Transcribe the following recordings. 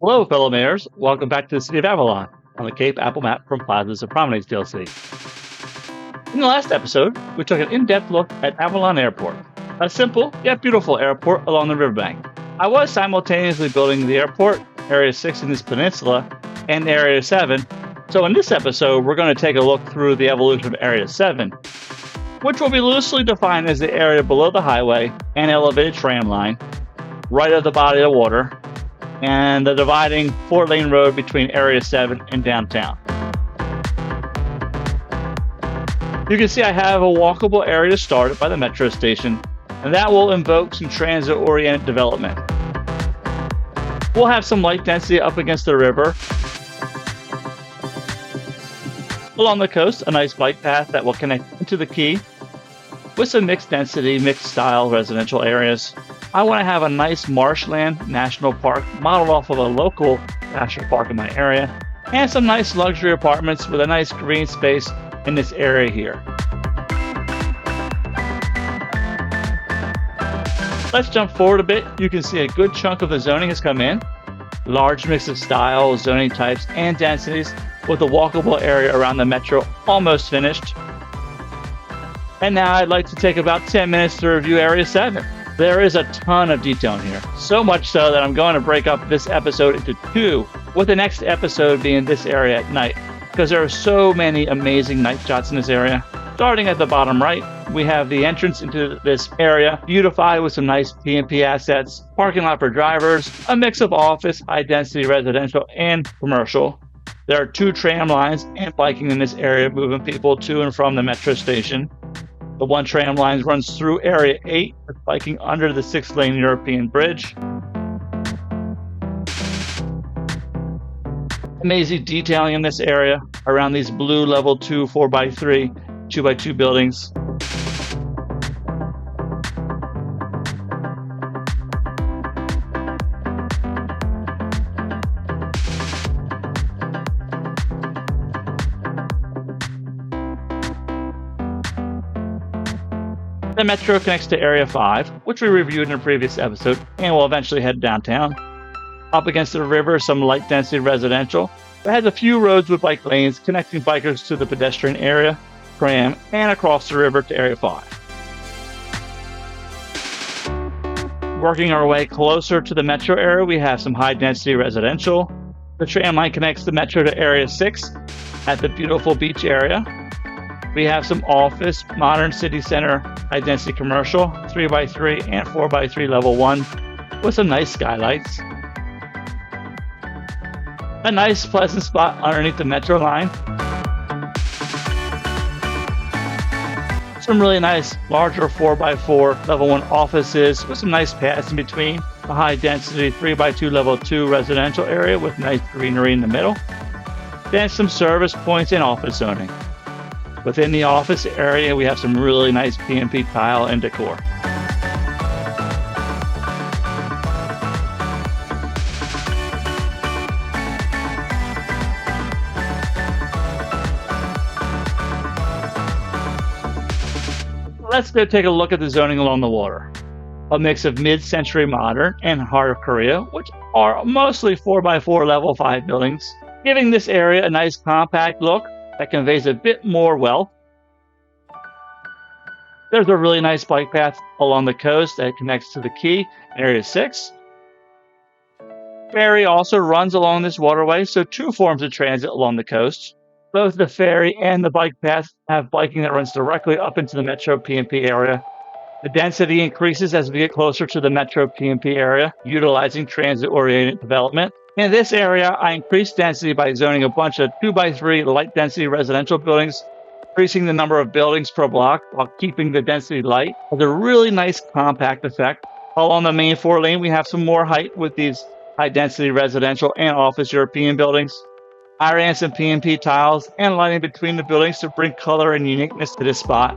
Hello, fellow mayors. Welcome back to the city of Avalon on the Cape Apple map from Plazas of Promenades DLC. In the last episode, we took an in-depth look at Avalon Airport, a simple yet beautiful airport along the riverbank. I was simultaneously building the airport, Area 6 in this peninsula, and Area 7, so in this episode, we're going to take a look through the evolution of Area 7, which will be loosely defined as the area below the highway and elevated tram line, right at the body of the water, and the dividing 4-lane road between Area 7 and downtown. You can see I have a walkable area started by the metro station, and that will invoke some transit-oriented development. We'll have some light density up against the river. Along the coast, a nice bike path that will connect into the quay with some mixed density, mixed style residential areas. I want to have a nice marshland national park modeled off of a local national park in my area, and some nice luxury apartments with a nice green space in this area here. Let's jump forward a bit. You can see a good chunk of the zoning has come in. Large mix of styles, zoning types, and densities, with the walkable area around the metro almost finished. And now I'd like to take about 10 minutes to review Area 7. There is a ton of detail in here, so much so that I'm going to break up this episode into two, with the next episode being this area at night, because there are so many amazing night shots in this area. Starting at the bottom right, we have the entrance into this area, beautified with some nice P&P assets, parking lot for drivers, a mix of office, high-density residential, and commercial. There are 2 tram lines and biking in this area, moving people to and from the metro station. The 1 tram line runs through Area 8, with biking under the 6-lane European bridge. Amazing detailing in this area around these blue level 2 4x3, 2x2 buildings. The metro connects to Area 5, which we reviewed in a previous episode, and will eventually head downtown. Up against the river, some light density residential. It has a few roads with bike lanes connecting bikers to the pedestrian area, tram, and across the river to Area 5. Working our way closer to the metro area, we have some high density residential. The tram line connects the metro to Area 6 at the beautiful beach area. We have some office, modern city center, high-density commercial, 3x3 and 4x3 level 1, with some nice skylights. A nice, pleasant spot underneath the metro line. Some really nice, larger 4x4 level 1 offices with some nice paths in between. A high-density 3x2 level 2 residential area with nice greenery in the middle. Then some service points and office zoning. Within the office area, we have some really nice P&P tile and decor. Let's go take a look at the zoning along the water. A mix of mid-century modern and Heart of Korea, which are mostly 4x4 level 5 buildings, giving this area a nice compact look that conveys a bit more wealth. There's a really nice bike path along the coast that connects to the quay in Area 6. Ferry also runs along this waterway, so 2 forms of transit along the coast. Both the ferry and the bike path have biking that runs directly up into the metro P&P area. The density increases as we get closer to the metro P&P area, utilizing transit-oriented development. In this area, I increased density by zoning a bunch of 2x3 light-density residential buildings, increasing the number of buildings per block while keeping the density light. With a really nice compact effect. Along the main 4-lane, we have some more height with these high-density residential and office European buildings. I ran some P&P tiles and lighting between the buildings to bring color and uniqueness to this spot.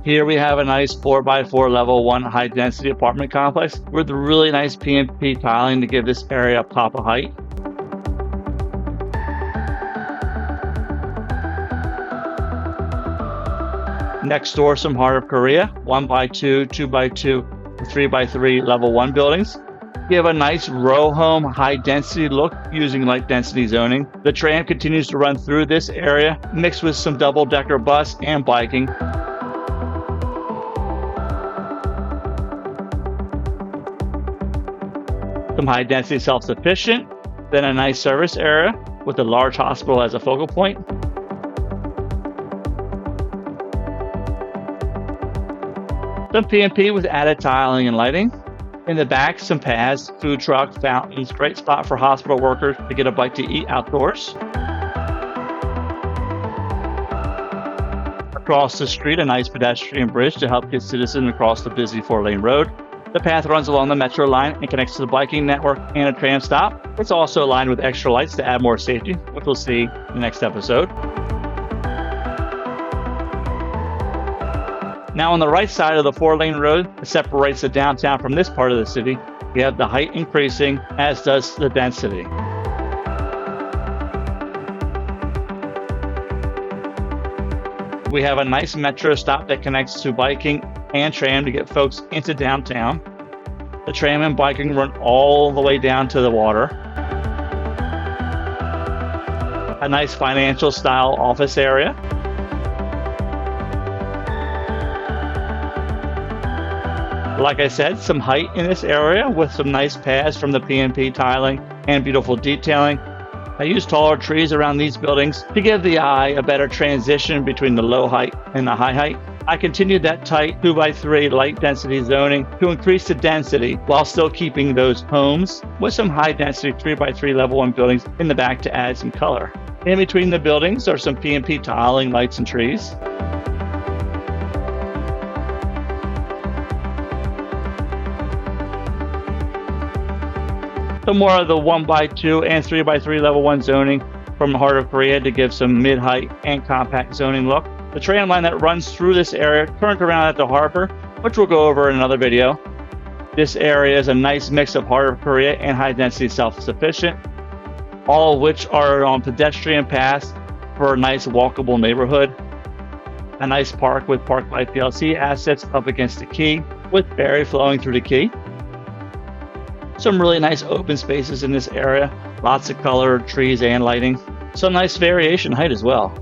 Here we have a nice 4x4 level 1 high density apartment complex with really nice P&P tiling to give this area a pop of height. Next door, some Heart of Korea, 1x2, 2x2 3x3 level 1 buildings give a nice row home high density look using light density zoning. The tram continues to run through this area, mixed with some double-decker bus and biking. Some high density self-sufficient, then a nice service area with a large hospital as a focal point. Some P&P with added tiling and lighting. In the back, some paths, food truck, fountains, great spot for hospital workers to get a bite to eat outdoors. Across the street, a nice pedestrian bridge to help get citizens across the busy 4-lane road. The path runs along the metro line and connects to the biking network and a tram stop. It's also aligned with extra lights to add more safety, which we'll see in the next episode. Now on the right side of the 4-lane road that separates the downtown from this part of the city, we have the height increasing, as does the density. We have a nice metro stop that connects to biking and tram to get folks into downtown. The tram and biking run all the way down to the water. A nice financial style office area. Like I said, some height in this area with some nice paths from the P&P tiling and beautiful detailing. I used taller trees around these buildings to give the eye a better transition between the low height and the high height. I continued that tight 2x3 light density zoning to increase the density while still keeping those homes with some high density 3x3 level 1 buildings in the back to add some color. In between the buildings are some P&P tiling, lights, and trees. Some more of the 1x2 and 3x3 level 1 zoning from the heart of Korea to give some mid-height and compact zoning look. The tram line that runs through this area turns around at the harbor, which we'll go over in another video. This area is a nice mix of heart of Korea and high-density self-sufficient, all of which are on pedestrian paths for a nice walkable neighborhood. A nice park with Park Life PLC assets up against the quay with ferry flowing through the quay. Some really nice open spaces in this area, lots of color, trees, and lighting. Some nice variation height as well.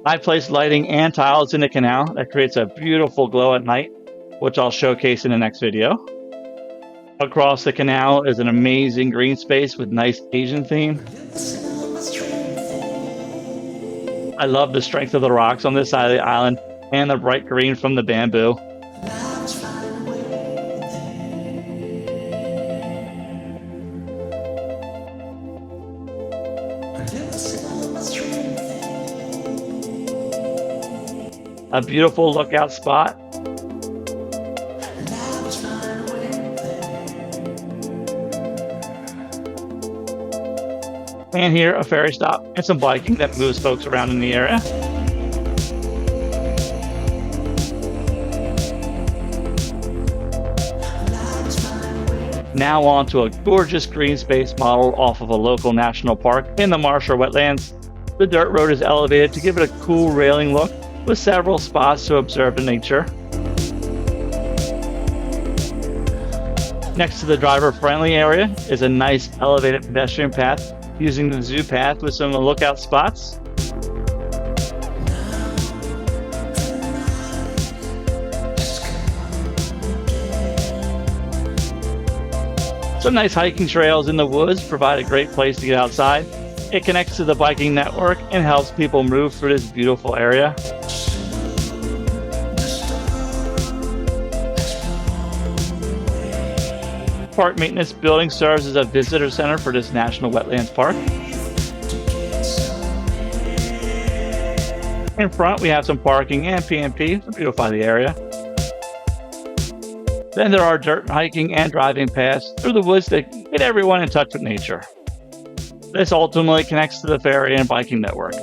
I placed lighting and tiles in the canal that creates a beautiful glow at night, which I'll showcase in the next video. Across the canal is an amazing green space with nice Asian theme. I love the strength of the rocks on this side of the island and the bright green from the bamboo. A beautiful lookout spot. And here, a ferry stop and some biking that moves folks around in the area. Now on to a gorgeous green space model off of a local national park in the Marshall Wetlands. The dirt road is elevated to give it a cool railing look, with several spots to observe the nature. Next to the driver-friendly area is a nice elevated pedestrian path using the zoo path with some lookout spots. Some nice hiking trails in the woods provide a great place to get outside. It connects to the biking network and helps people move through this beautiful area. Park maintenance building serves as a visitor center for this National Wetlands Park. In front, we have some parking and P&P to beautify the area. Then there are dirt hiking and driving paths through the woods that get everyone in touch with nature. This ultimately connects to the ferry and biking network.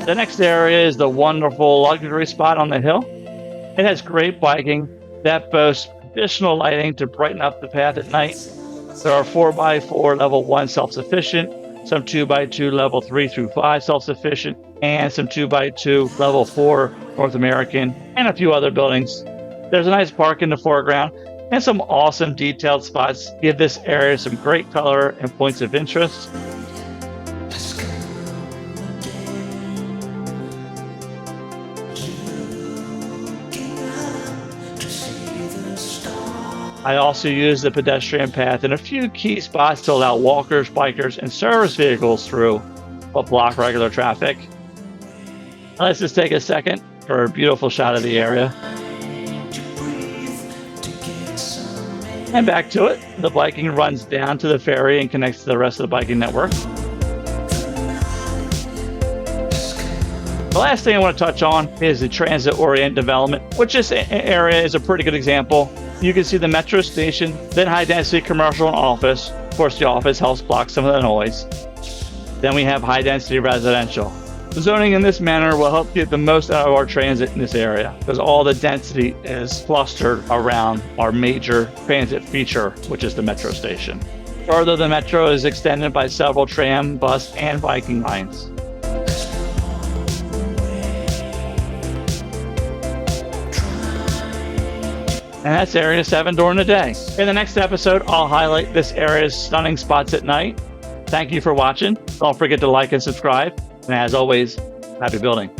The next area is the wonderful luxury spot on the hill. It has great biking that boasts additional lighting to brighten up the path at night. There are 4x4 level 1 self-sufficient, some 2x2 level 3 through 5 self-sufficient, and some 2x2 level 4 North American, and a few other buildings. There's a nice park in the foreground, and some awesome detailed spots give this area some great color and points of interest. I also use the pedestrian path in a few key spots to allow walkers, bikers, and service vehicles through, but block regular traffic. Let's just take a second for a beautiful shot of the area. And back to it. The biking runs down to the ferry and connects to the rest of the biking network. The last thing I want to touch on is the transit-oriented development, which this area is a pretty good example. You can see the metro station, then high-density commercial and office. Of course, the office helps block some of the noise. Then we have high-density residential. Zoning in this manner will help get the most out of our transit in this area, because all the density is clustered around our major transit feature, which is the metro station. Further, the metro is extended by several tram, bus, and biking lines. And that's Area 7 during the day. In the next episode, I'll highlight this area's stunning spots at night. Thank you for watching. Don't forget to like and subscribe. And as always, happy building.